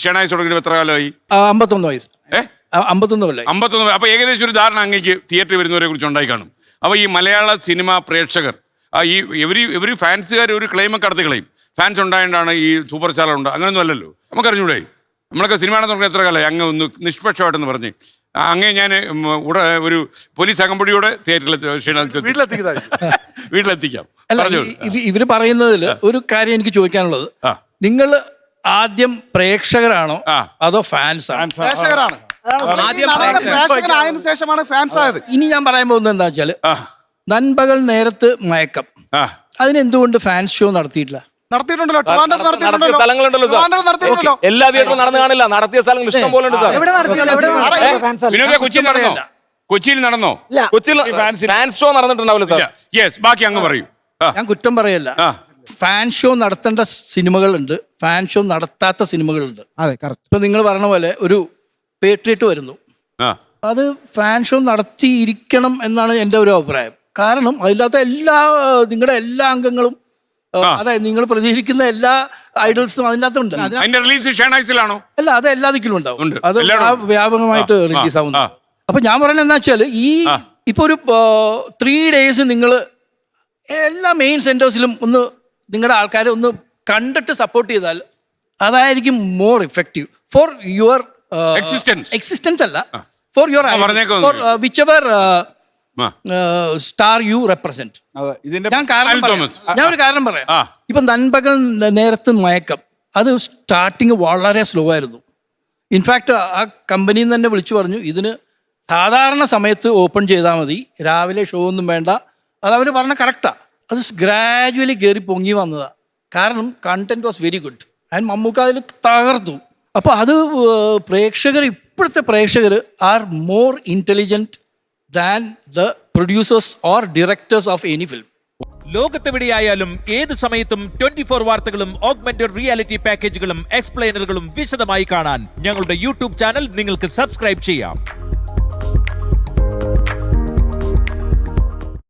ഷെണായി തുടങ്ങിയിട്ട് എത്ര കാലമായി? 51 വയസ്സ്. 51 കൊല്ലം. 51. അപ്പൊ ഏകദേശം ഒരു ധാരണ അങ്ങേക്ക് തിയേറ്ററിൽ വരുന്നവരെ കുറിച്ച് ഉണ്ടായി കാണും. അപ്പൊ ഈ മലയാള സിനിമ പ്രേക്ഷകർ ഈ ഇവര് ഫാൻസുകാർ ഒരു ക്ലെയിമൊക്കെ അടുത്ത് കളയും. ഫാൻസ് ഉണ്ടായതുകൊണ്ടാണ് ഈ സൂപ്പർ സ്റ്റാർ ഉണ്ട്, അങ്ങനെയൊന്നും അല്ലല്ലോ. നമുക്കറിഞ്ഞൂടെ? നമ്മളൊക്കെ സിനിമയാണെന്ന് പറഞ്ഞാൽ എത്ര കാലമായി? അങ്ങ് ഒന്ന് നിഷ്പക്ഷമായിട്ടെന്ന് പറഞ്ഞ് അങ്ങേ ഞാൻ ഒരു പോലീസ് അകമ്പടിയോടെ തിയേറ്ററിൽ വീട്ടിലെത്തിക്കാം. ഇവര് പറയുന്നതിൽ ഒരു കാര്യം എനിക്ക് ചോദിക്കാനുള്ളത്, നിങ്ങൾ ആദ്യം പ്രേക്ഷകരാണോ അതോ ഫാൻസ് ആണോ? പ്രേക്ഷകരാണ്. ശേഷമാണ് ഫാൻസ് ആയത്. ഇനി ഞാൻ പറയാൻ പോകുന്നത് എന്താ വെച്ചാല്, നൻപകൽ നേരത്ത് മയക്കം, അതിനെന്തുകൊണ്ട് ഫാൻസ് ഷോ നടത്തിയിട്ടില്ല? നടത്തിയിട്ടുണ്ടല്ലോ. സ്ഥലങ്ങളുണ്ടല്ലോ സാർ. എല്ലാ തിയേറ്ററും നടന്നു കാണില്ല, നടത്തിയ സ്ഥലങ്ങൾ ഇഷ്ടം പോലെ ഉണ്ട് സാർ. കൊച്ചിയിൽ നടന്നോ? കൊച്ചിയിൽ നടന്നോ? കൊച്ചിയിൽ ഫാൻസ് ഷോ നടന്നിട്ടുണ്ടാവില്ല സാർ. യെസ്, ബാക്കി അങ്ങ് പറയൂ. ഞാൻ കുറ്റം പറയല്ല. ഫാൻ ഷോ നടത്തേണ്ട സിനിമകളുണ്ട്, ഫാൻ ഷോ നടത്താത്ത സിനിമകളുണ്ട്. ഇപ്പൊ നിങ്ങൾ പറഞ്ഞ പോലെ ഒരു പേട്രിയറ്റ് വരുന്നു, അത് ഫാൻ ഷോ നടത്തിയിരിക്കണം എന്നാണ് എൻ്റെ ഒരു അഭിപ്രായം. കാരണം അതിനകത്ത് നിങ്ങളുടെ എല്ലാ അംഗങ്ങളും, അതായത് നിങ്ങൾ പ്രതികരിക്കുന്ന എല്ലാ ഐഡൽസും അതിനകത്തുണ്ട്. അല്ല, അത് എല്ലാ ദിക്കിലും ഉണ്ടാവും. അത് വ്യാപകമായിട്ട് റിലീസ് ആവുന്നു. അപ്പൊ ഞാൻ പറയുന്നത് എന്താ വെച്ചാൽ, ഇപ്പൊ ഒരു 3 days നിങ്ങൾ എല്ലാ മെയിൻ സെന്റേഴ്സിലും ഒന്ന് നിങ്ങളുടെ ആൾക്കാരെ ഒന്ന് കണ്ടിട്ട് സപ്പോർട്ട് ചെയ്താൽ അതായിരിക്കും more effective for your existence. അല്ല, for your whichever star you represent. ഞാൻ ഒരു കാരണം പറയാം. ഇപ്പൊ നൻപകൽ നേരത്ത് മയക്കം, അത് സ്റ്റാർട്ടിങ് വളരെ സ്ലോ ആയിരുന്നു. ഇൻഫാക്ട് ആ കമ്പനിയിൽ നിന്ന് തന്നെ വിളിച്ചു പറഞ്ഞു, ഇതിന് സാധാരണ സമയത്ത് ഓപ്പൺ ചെയ്താൽ മതി, രാവിലെ ഷോ ഒന്നും വേണ്ട. അത് അവർ പറഞ്ഞ കറക്റ്റാ. അത് ഗ്രാജുവലി കയറി പൊങ്ങി വന്നതാണ്. കാരണം content was very good and Mammookka അതിൽ തകർത്തു. അപ്പോൾ അത് ഇപ്പോഴത്തെ പ്രേക്ഷകർ are more intelligent than the producers or directors of any film. ലോകത്തെവിടെയായാലും ഏത് സമയത്തും 24 വാർത്തകളും ഓഗ്മെന്റഡ് റിയാലിറ്റി പാക്കേജുകളും എക്സ്പ്ലെയിനറുകളും വിശദമായി കാണാൻ ഞങ്ങളുടെ യൂട്യൂബ് ചാനൽ നിങ്ങൾക്ക് സബ്സ്ക്രൈബ് ചെയ്യാം.